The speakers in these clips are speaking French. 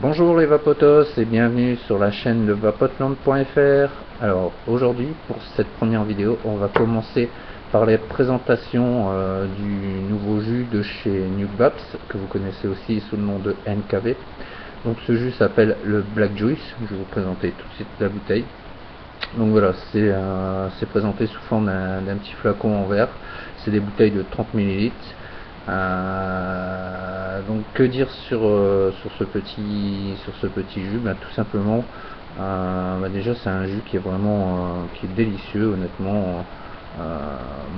Bonjour les vapotos et bienvenue sur la chaîne de vapotland.fr. Alors aujourd'hui pour cette première vidéo on va commencer par les présentations du nouveau jus de chez Nukevaps que vous connaissez aussi sous le nom de NKV. Donc ce jus s'appelle le Black Juice. Je vais vous présenter tout de suite la bouteille. Donc voilà, c'est présenté sous forme d'un petit flacon en verre. C'est des bouteilles de 30 ml. Donc que dire sur ce petit jus? Tout simplement, déjà c'est un jus qui est vraiment qui est délicieux, honnêtement.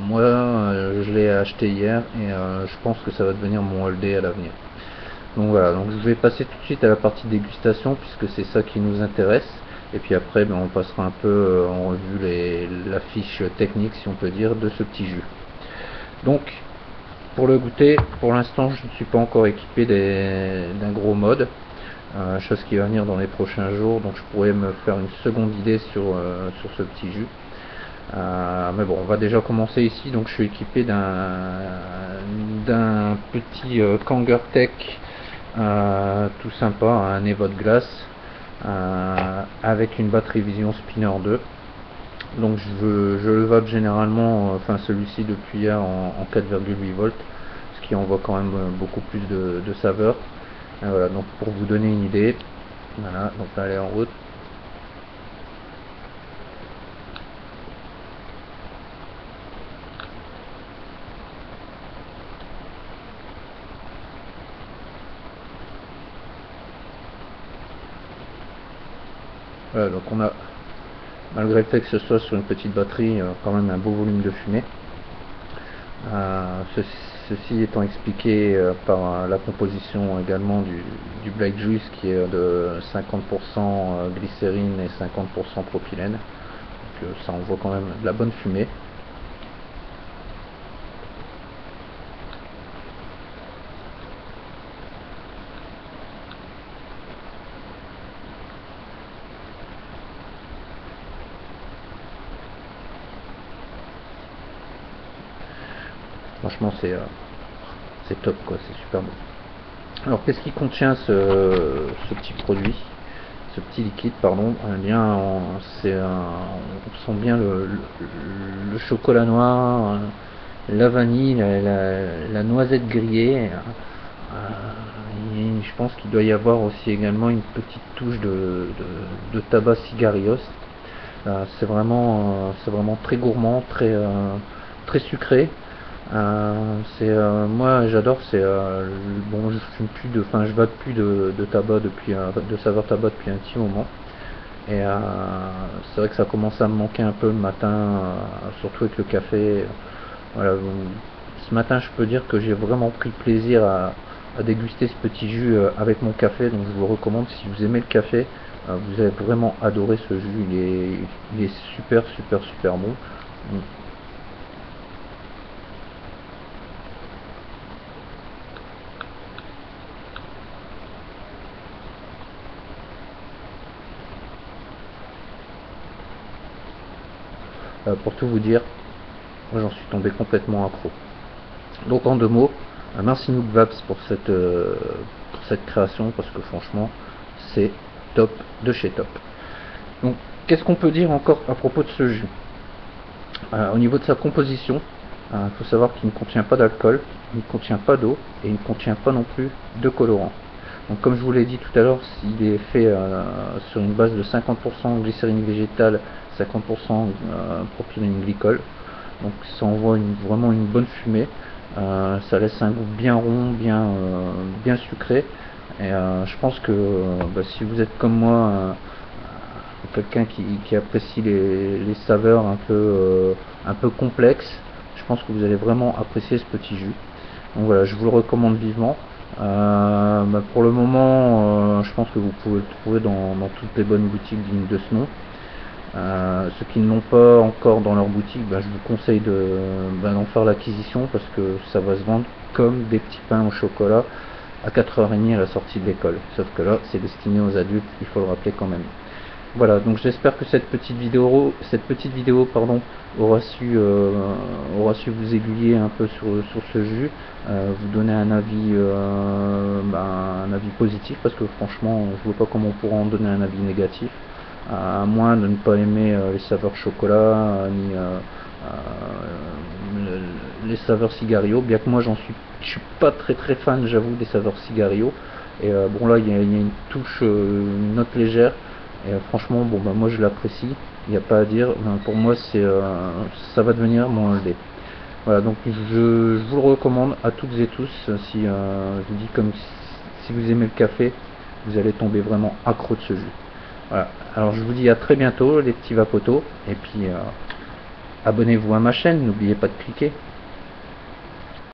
Moi je l'ai acheté hier et je pense que ça va devenir mon all day à l'avenir. Donc voilà, donc je vais passer tout de suite à la partie dégustation puisque c'est ça qui nous intéresse. Et puis après on passera un peu en revue la fiche technique, si on peut dire, de ce petit jus. Donc pour le goûter, pour l'instant je ne suis pas encore équipé d'un gros mode, chose qui va venir dans les prochains jours, donc je pourrais me faire une seconde idée sur ce petit jus. Mais bon, on va déjà commencer ici. Donc je suis équipé d'un petit Kangertech tout sympa, un Evode glace, avec une batterie Vision Spinner 2. Donc je le vape généralement, enfin celui-ci depuis hier en 4,8 volts, ce qui envoie quand même beaucoup plus de saveur. Et voilà, donc pour vous donner une idée, voilà, donc là elle est en route. Voilà, donc on a, malgré le fait que ce soit sur une petite batterie, quand même un beau volume de fumée. Ceci étant expliqué par la composition également du Black Juice qui est de 50% glycérine et 50% propylène. Donc ça envoie quand même de la bonne fumée. Franchement c'est top quoi, c'est super bon. Alors qu'est-ce qui contient ce petit produit, ce petit liquide pardon? Eh bien on sent bien le chocolat noir, la vanille, la noisette grillée. Et je pense qu'il doit y avoir aussi également une petite touche de tabac cigarios. C'est vraiment très gourmand, très sucré. Moi j'adore. Bon, je fume plus enfin je vape plus de tabac de saveur tabac depuis un petit moment. Et c'est vrai que ça commence à me manquer un peu le matin, surtout avec le café. Voilà, ce matin je peux dire que j'ai vraiment pris plaisir à déguster ce petit jus avec mon café, donc je vous recommande. Si vous aimez le café, vous allez vraiment adorer ce jus. Il est super bon. Pour tout vous dire, moi j'en suis tombé complètement accro. Donc en deux mots, merci Nukevaps pour cette création, parce que franchement c'est top de chez top. Donc qu'est-ce qu'on peut dire encore à propos de ce jus? Au niveau de sa composition, il faut savoir qu'il ne contient pas d'alcool, il ne contient pas d'eau et il ne contient pas non plus de colorant. Donc comme je vous l'ai dit tout à l'heure, il est fait sur une base de 50% glycérine végétale, 50% propylène glycol. Donc ça envoie vraiment une bonne fumée. Ça laisse un goût bien rond, bien sucré. Et je pense que si vous êtes comme moi, quelqu'un qui apprécie les saveurs un peu complexes, je pense que vous allez vraiment apprécier ce petit jus. Donc voilà, je vous le recommande vivement. Pour le moment, je pense que vous pouvez le trouver dans toutes les bonnes boutiques dignes de ce nom. Ceux qui ne l'ont pas encore dans leur boutique, je vous conseille d'en faire l'acquisition, parce que ça va se vendre comme des petits pains au chocolat à 4h30 à la sortie de l'école. Sauf que là, c'est destiné aux adultes, il faut le rappeler quand même. Voilà, donc j'espère que cette petite vidéo aura su vous aiguiller un peu sur ce jus, vous donner un un avis positif, parce que franchement je vois pas comment on pourra en donner un avis négatif, à moins de ne pas aimer les saveurs chocolat, ni les saveurs cigario, bien que moi je suis pas très fan, j'avoue, des saveurs cigario. Et bon, là il y a une touche, une note légère, et franchement bon bah moi je l'apprécie, il n'y a pas à dire. Pour moi c'est ça va devenir mon LD. Voilà, donc je vous le recommande à toutes et tous. Si je vous dis, comme si vous aimez le café, vous allez tomber vraiment accro de ce jus. Voilà, alors je vous dis à très bientôt les petits vapotos, et puis abonnez-vous à ma chaîne, n'oubliez pas de cliquer.